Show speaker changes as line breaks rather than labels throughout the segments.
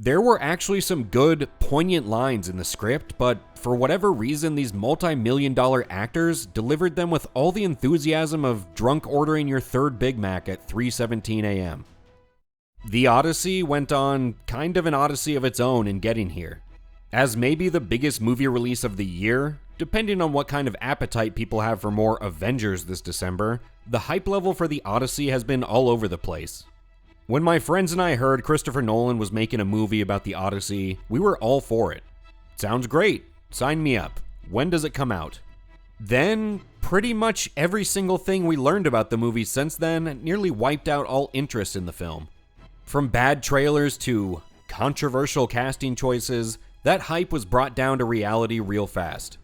There were actually some good, poignant lines in the script, but for whatever reason, these multi-million-dollar actors delivered them with all the enthusiasm of drunk ordering your third Big Mac at 3:17 a.m. The Odyssey went on kind of an odyssey of its own in getting here. As maybe the biggest movie release of the year, depending on what kind of appetite people have for more Avengers this December, the hype level for the Odyssey has been all over the place. When my friends and I heard Christopher Nolan was making a movie about the Odyssey, we were all for it. Sounds great. Sign me up. When does it come out? Then, pretty much every single thing we learned about the movie since then nearly wiped out all interest in the film. From bad trailers to controversial casting choices, that hype was brought down to reality real fast.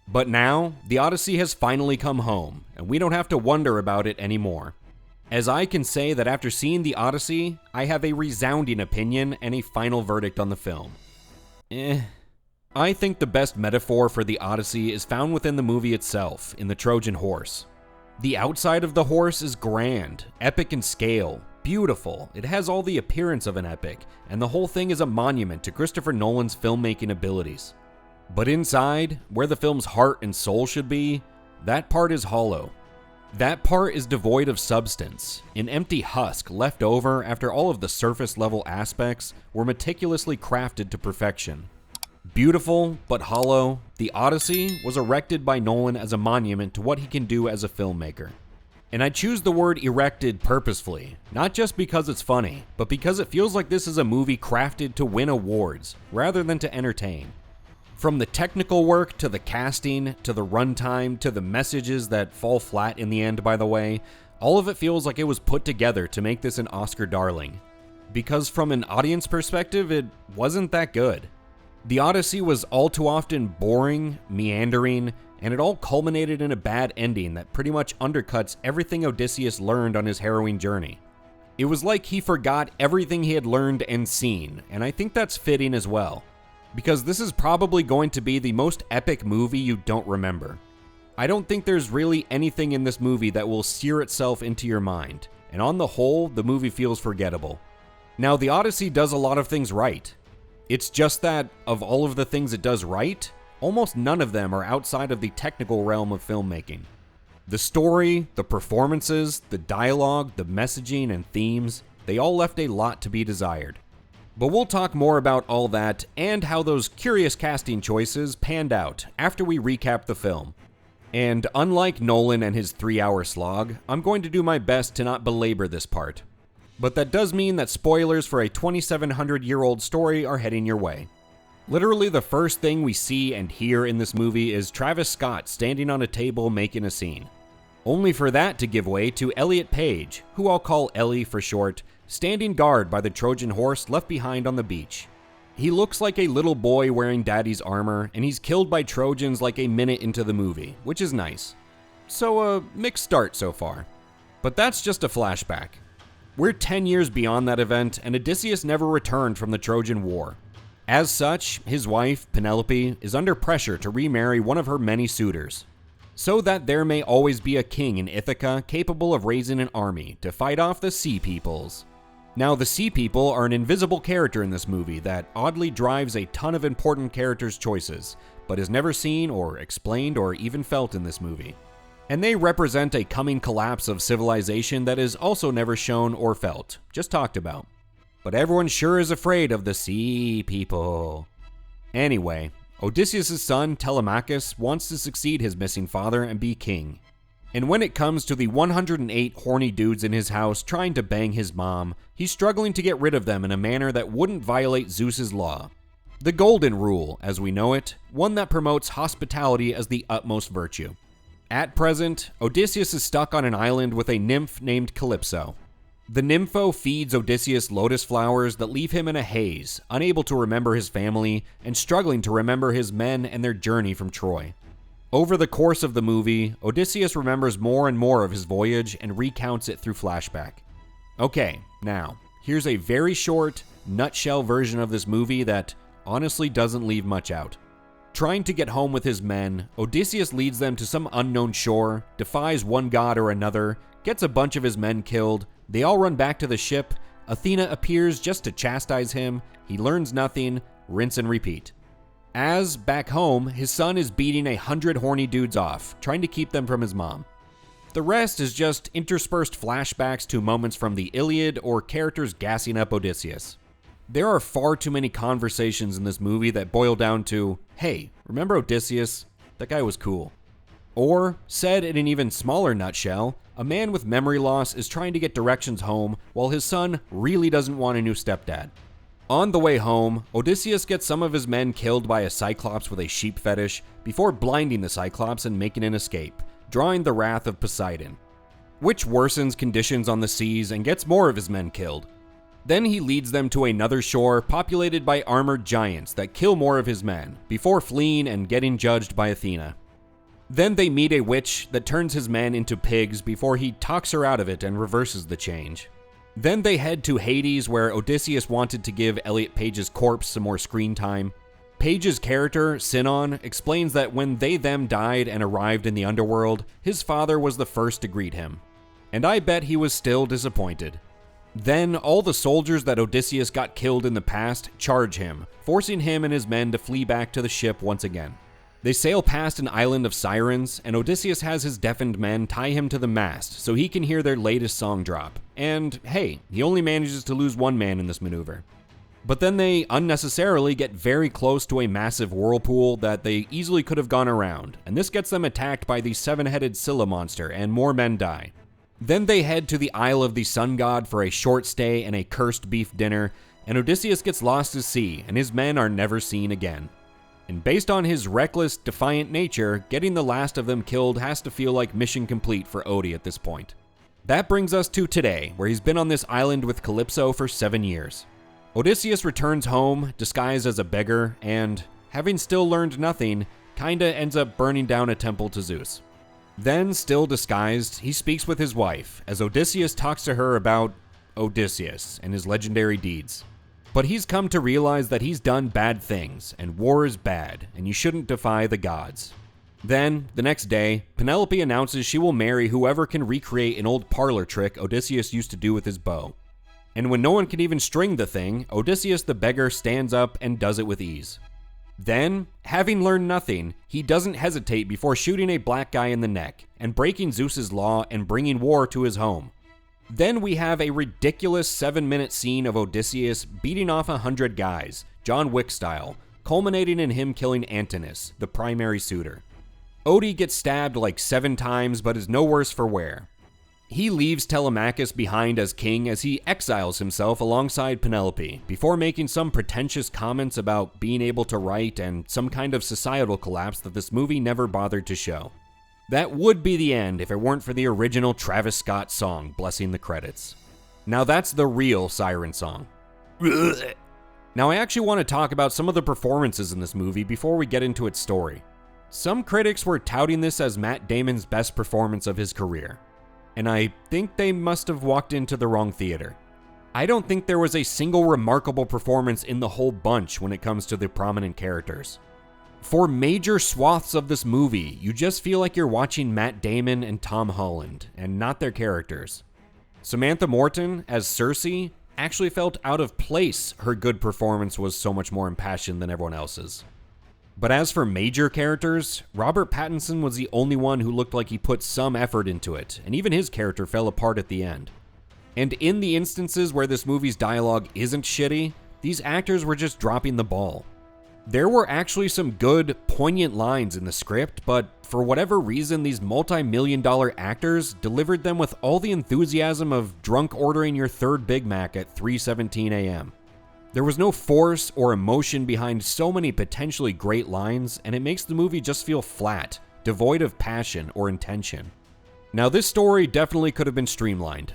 But now, the Odyssey has finally come home, and we don't have to wonder about it anymore. As I can say that after seeing the Odyssey, I have a resounding opinion and a final verdict on the film. I think the best metaphor for the Odyssey is found within the movie itself, in the Trojan horse. The outside of the horse is grand, epic in scale, beautiful, it has all the appearance of an epic, and the whole thing is a monument to Christopher Nolan's filmmaking abilities. But inside, where the film's heart and soul should be, that part is hollow. That part is devoid of substance, an empty husk left over after all of the surface level aspects were meticulously crafted to perfection. Beautiful, but hollow, the Odyssey was erected by Nolan as a monument to what he can do as a filmmaker. And I choose the word erected purposefully, not just because it's funny, but because it feels like this is a movie crafted to win awards, rather than to entertain. From the technical work, to the casting, to the runtime, to the messages that fall flat in the end, by the way, all of it feels like it was put together to make this an Oscar darling. Because from an audience perspective, it wasn't that good. The Odyssey was all too often boring, meandering, and it all culminated in a bad ending that pretty much undercuts everything Odysseus learned on his harrowing journey. It was like he forgot everything he had learned and seen, and I think that's fitting as well. Because this is probably going to be the most epic movie you don't remember. I don't think there's really anything in this movie that will sear itself into your mind, and on the whole, the movie feels forgettable. Now, the Odyssey does a lot of things right. It's just that, of all of the things it does right, almost none of them are outside of the technical realm of filmmaking. The story, the performances, the dialogue, the messaging and themes, they all left a lot to be desired. But we'll talk more about all that and how those curious casting choices panned out after we recap the film. And unlike Nolan and his 3-hour slog, I'm going to do my best to not belabor this part. But that does mean that spoilers for a 2,700-year-old story are heading your way. Literally the first thing we see and hear in this movie is Travis Scott standing on a table making a scene. Only for that to give way to Elliot Page, who I'll call Ellie for short, standing guard by the Trojan horse left behind on the beach. He looks like a little boy wearing daddy's armor, and he's killed by Trojans like a minute into the movie, which is nice. So a mixed start so far. But that's just a flashback. We're 10 years beyond that event, and Odysseus never returned from the Trojan War. As such, his wife, Penelope, is under pressure to remarry one of her many suitors, so that there may always be a king in Ithaca capable of raising an army to fight off the Sea Peoples. Now, the Sea People are an invisible character in this movie that oddly drives a ton of important characters' choices, but is never seen or explained or even felt in this movie. And they represent a coming collapse of civilization that is also never shown or felt, just talked about. But everyone sure is afraid of the Sea People. Anyway, Odysseus' son, Telemachus, wants to succeed his missing father and be king. And when it comes to the 108 horny dudes in his house trying to bang his mom, he's struggling to get rid of them in a manner that wouldn't violate Zeus's law. The golden rule, as we know it, one that promotes hospitality as the utmost virtue. At present, Odysseus is stuck on an island with a nymph named Calypso. The nympho feeds Odysseus lotus flowers that leave him in a haze, unable to remember his family, and struggling to remember his men and their journey from Troy. Over the course of the movie, Odysseus remembers more and more of his voyage and recounts it through flashback. Okay, now, here's a very short, nutshell version of this movie that honestly doesn't leave much out. Trying to get home with his men, Odysseus leads them to some unknown shore, defies one god or another, gets a bunch of his men killed, they all run back to the ship, Athena appears just to chastise him, he learns nothing, rinse and repeat. As, back home, his son is beating 100 horny dudes off, trying to keep them from his mom. The rest is just interspersed flashbacks to moments from the Iliad or characters gassing up Odysseus. There are far too many conversations in this movie that boil down to, hey, remember Odysseus? That guy was cool. Or, said in an even smaller nutshell, a man with memory loss is trying to get directions home while his son really doesn't want a new stepdad. On the way home, Odysseus gets some of his men killed by a cyclops with a sheep fetish before blinding the cyclops and making an escape, drawing the wrath of Poseidon, which worsens conditions on the seas and gets more of his men killed. Then he leads them to another shore populated by armored giants that kill more of his men, before fleeing and getting judged by Athena. Then they meet a witch that turns his men into pigs before he talks her out of it and reverses the change. Then they head to Hades, where Odysseus wanted to give Elliot Page's corpse some more screen time. Page's character, Sinon, explains that when they-them died and arrived in the underworld, his father was the first to greet him. And I bet he was still disappointed. Then, all the soldiers that Odysseus got killed in the past charge him, forcing him and his men to flee back to the ship once again. They sail past an island of sirens, and Odysseus has his deafened men tie him to the mast so he can hear their latest song drop. And hey, he only manages to lose one man in this maneuver. But then they unnecessarily get very close to a massive whirlpool that they easily could have gone around, and this gets them attacked by the seven-headed Scylla monster, and more men die. Then they head to the Isle of the Sun God for a short stay and a cursed beef dinner, and Odysseus gets lost at sea, and his men are never seen again. And based on his reckless, defiant nature, getting the last of them killed has to feel like mission complete for Odie at this point. That brings us to today, where he's been on this island with Calypso for 7 years. Odysseus returns home, disguised as a beggar, and, having still learned nothing, kinda ends up burning down a temple to Zeus. Then, still disguised, he speaks with his wife, as Odysseus talks to her about Odysseus and his legendary deeds. But he's come to realize that he's done bad things, and war is bad, and you shouldn't defy the gods. Then, the next day, Penelope announces she will marry whoever can recreate an old parlor trick Odysseus used to do with his bow. And when no one can even string the thing, Odysseus the beggar stands up and does it with ease. Then, having learned nothing, he doesn't hesitate before shooting a black guy in the neck, and breaking Zeus's law and bringing war to his home. Then we have a ridiculous 7-minute scene of Odysseus beating off 100 guys, John Wick style, culminating in him killing Antinous, the primary suitor. Odie gets stabbed like 7 times but is no worse for wear. He leaves Telemachus behind as king as he exiles himself alongside Penelope, before making some pretentious comments about being able to write and some kind of societal collapse that this movie never bothered to show. That would be the end if it weren't for the original Travis Scott song blessing the credits. Now that's the real Siren song. Now I actually want to talk about some of the performances in this movie before we get into its story. Some critics were touting this as Matt Damon's best performance of his career, and I think they must have walked into the wrong theater. I don't think there was a single remarkable performance in the whole bunch when it comes to the prominent characters. For major swaths of this movie, you just feel like you're watching Matt Damon and Tom Holland, and not their characters. Samantha Morton, as Cersei, actually felt out of place. Her good performance was so much more impassioned than everyone else's. But as for major characters, Robert Pattinson was the only one who looked like he put some effort into it, and even his character fell apart at the end. And in the instances where this movie's dialogue isn't shitty, these actors were just dropping the ball. There were actually some good, poignant lines in the script, but for whatever reason, these multi-million-dollar actors delivered them with all the enthusiasm of drunk ordering your third Big Mac at 3:17 a.m. There was no force or emotion behind so many potentially great lines, and it makes the movie just feel flat, devoid of passion or intention. Now, this story definitely could have been streamlined.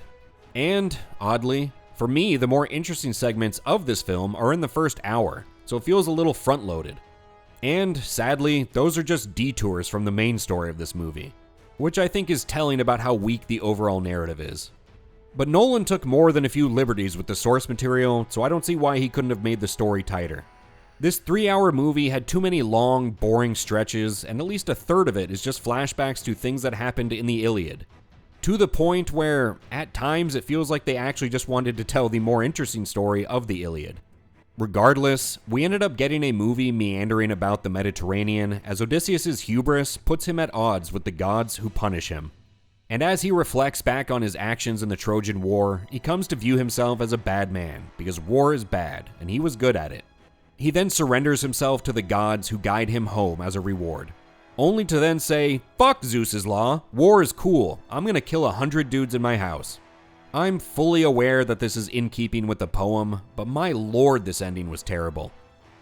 And, oddly, for me, the more interesting segments of this film are in the first hour, so it feels a little front-loaded. And, sadly, those are just detours from the main story of this movie, which I think is telling about how weak the overall narrative is. But Nolan took more than a few liberties with the source material, so I don't see why he couldn't have made the story tighter. This 3-hour movie had too many long, boring stretches, and at least a third of it is just flashbacks to things that happened in the Iliad. To the point where, at times, it feels like they actually just wanted to tell the more interesting story of the Iliad. Regardless, we ended up getting a movie meandering about the Mediterranean as Odysseus' hubris puts him at odds with the gods who punish him. And as he reflects back on his actions in the Trojan War, he comes to view himself as a bad man, because war is bad, and he was good at it. He then surrenders himself to the gods who guide him home as a reward, only to then say, "Fuck Zeus's law, war is cool, I'm gonna kill 100 dudes in my house." I'm fully aware that this is in keeping with the poem, but my lord, this ending was terrible.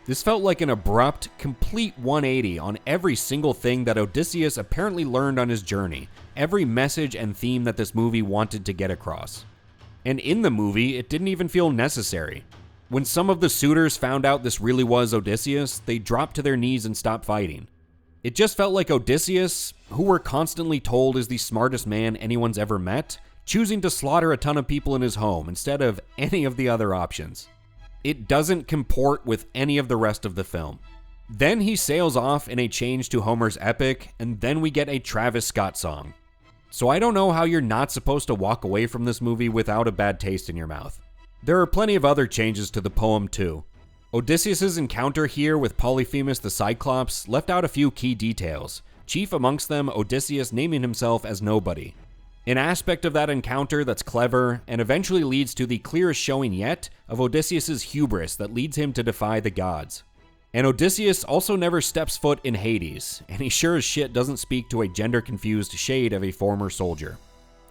This felt like an abrupt, complete 180 on every single thing that Odysseus apparently learned on his journey, every message and theme that this movie wanted to get across. And in the movie, it didn't even feel necessary. When some of the suitors found out this really was Odysseus, they dropped to their knees and stopped fighting. It just felt like Odysseus, who we're constantly told is the smartest man anyone's ever met, choosing to slaughter a ton of people in his home instead of any of the other options. It doesn't comport with any of the rest of the film. Then he sails off in a change to Homer's epic, and then we get a Travis Scott song. So I don't know how you're not supposed to walk away from this movie without a bad taste in your mouth. There are plenty of other changes to the poem too. Odysseus' encounter here with Polyphemus the Cyclops left out a few key details, chief amongst them Odysseus naming himself as nobody. An aspect of that encounter that's clever and eventually leads to the clearest showing yet of Odysseus' hubris that leads him to defy the gods. And Odysseus also never steps foot in Hades, and he sure as shit doesn't speak to a gender-confused shade of a former soldier.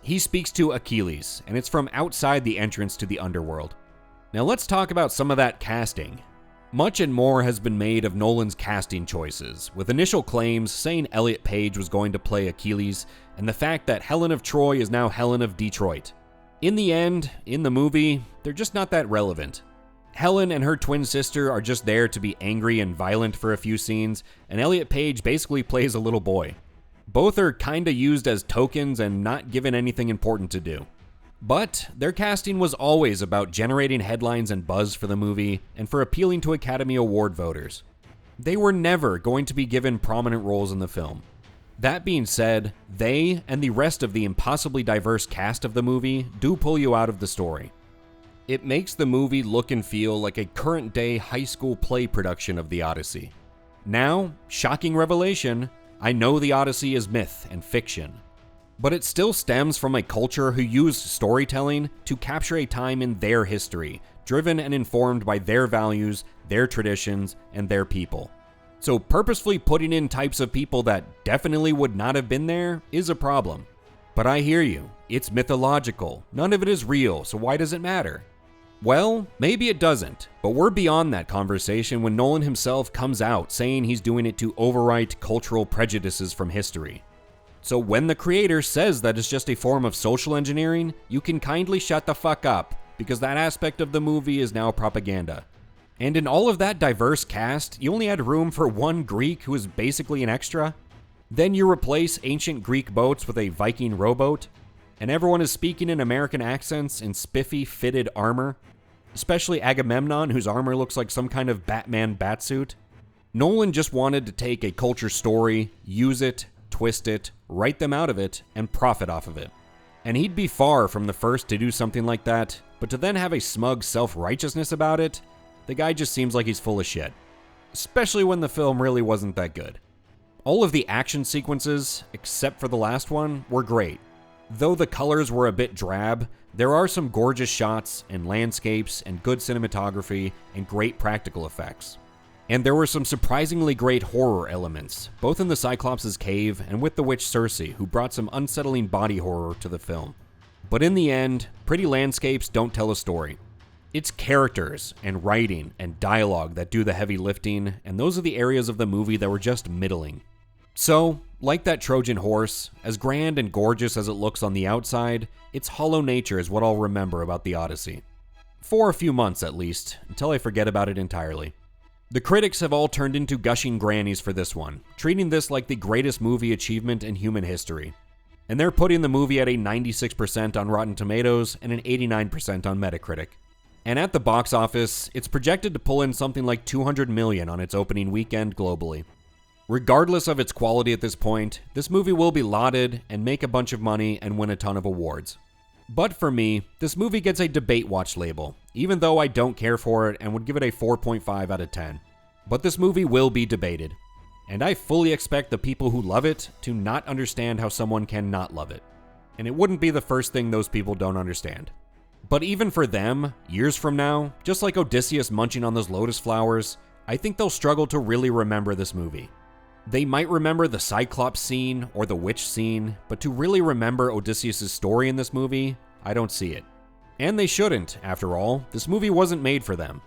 He speaks to Achilles, and it's from outside the entrance to the underworld. Now let's talk about some of that casting. Much and more has been made of Nolan's casting choices, with initial claims saying Elliot Page was going to play Achilles, and the fact that Helen of Troy is now Helen of Detroit. In the end, in the movie, they're just not that relevant. Helen and her twin sister are just there to be angry and violent for a few scenes, and Elliot Page basically plays a little boy. Both are kinda used as tokens and not given anything important to do. But their casting was always about generating headlines and buzz for the movie and for appealing to Academy Award voters. They were never going to be given prominent roles in the film. That being said, they and the rest of the impossibly diverse cast of the movie do pull you out of the story. It makes the movie look and feel like a current-day high school play production of the Odyssey. Now, shocking revelation, I know the Odyssey is myth and fiction. But it still stems from a culture who used storytelling to capture a time in their history, driven and informed by their values, their traditions, and their people. So purposefully putting in types of people that definitely would not have been there is a problem. But I hear you, it's mythological, none of it is real, so why does it matter? Well, maybe it doesn't, but we're beyond that conversation when Nolan himself comes out saying he's doing it to overwrite cultural prejudices from history. So when the creator says that it's just a form of social engineering, you can kindly shut the fuck up, because that aspect of the movie is now propaganda. And in all of that diverse cast, you only had room for one Greek who is basically an extra. Then you replace ancient Greek boats with a Viking rowboat, and everyone is speaking in American accents in spiffy, fitted armor, especially Agamemnon, whose armor looks like some kind of Batman batsuit. Nolan just wanted to take a culture story, use it, twist it, write them out of it, and profit off of it. And he'd be far from the first to do something like that, but to then have a smug self-righteousness about it, the guy just seems like he's full of shit. Especially when the film really wasn't that good. All of the action sequences, except for the last one, were great. Though the colors were a bit drab, there are some gorgeous shots and landscapes and good cinematography and great practical effects. And there were some surprisingly great horror elements, both in the Cyclops' cave and with the witch Circe, who brought some unsettling body horror to the film. But in the end, pretty landscapes don't tell a story. It's characters and writing and dialogue that do the heavy lifting, and those are the areas of the movie that were just middling. So, like that Trojan horse, as grand and gorgeous as it looks on the outside, its hollow nature is what I'll remember about the Odyssey. For a few months at least, until I forget about it entirely. The critics have all turned into gushing grannies for this one, treating this like the greatest movie achievement in human history. And they're putting the movie at a 96% on Rotten Tomatoes and an 89% on Metacritic. And at the box office, it's projected to pull in something like $200 million on its opening weekend globally. Regardless of its quality at this point, this movie will be lauded and make a bunch of money and win a ton of awards. But for me, this movie gets a debate watch label, even though I don't care for it and would give it a 4.5 out of 10. But this movie will be debated, and I fully expect the people who love it to not understand how someone can not love it. And it wouldn't be the first thing those people don't understand. But even for them, years from now, just like Odysseus munching on those lotus flowers, I think they'll struggle to really remember this movie. They might remember the Cyclops scene or the witch scene, but to really remember Odysseus' story in this movie, I don't see it. And they shouldn't, after all. This movie wasn't made for them.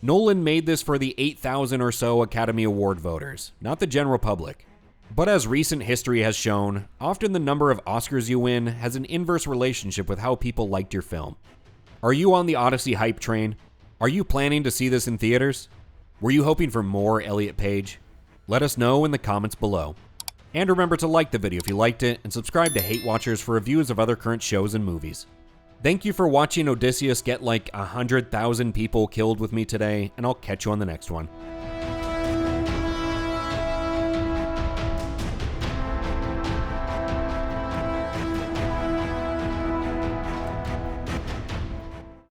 Nolan made this for the 8,000 or so Academy Award voters, not the general public. But as recent history has shown, often the number of Oscars you win has an inverse relationship with how people liked your film. Are you on the Odyssey hype train? Are you planning to see this in theaters? Were you hoping for more Elliot Page? Let us know in the comments below. And remember to like the video if you liked it, and subscribe to HateWatchers for reviews of other current shows and movies. Thank you for watching Odysseus get like 100,000 people killed with me today, and I'll catch you on the next one.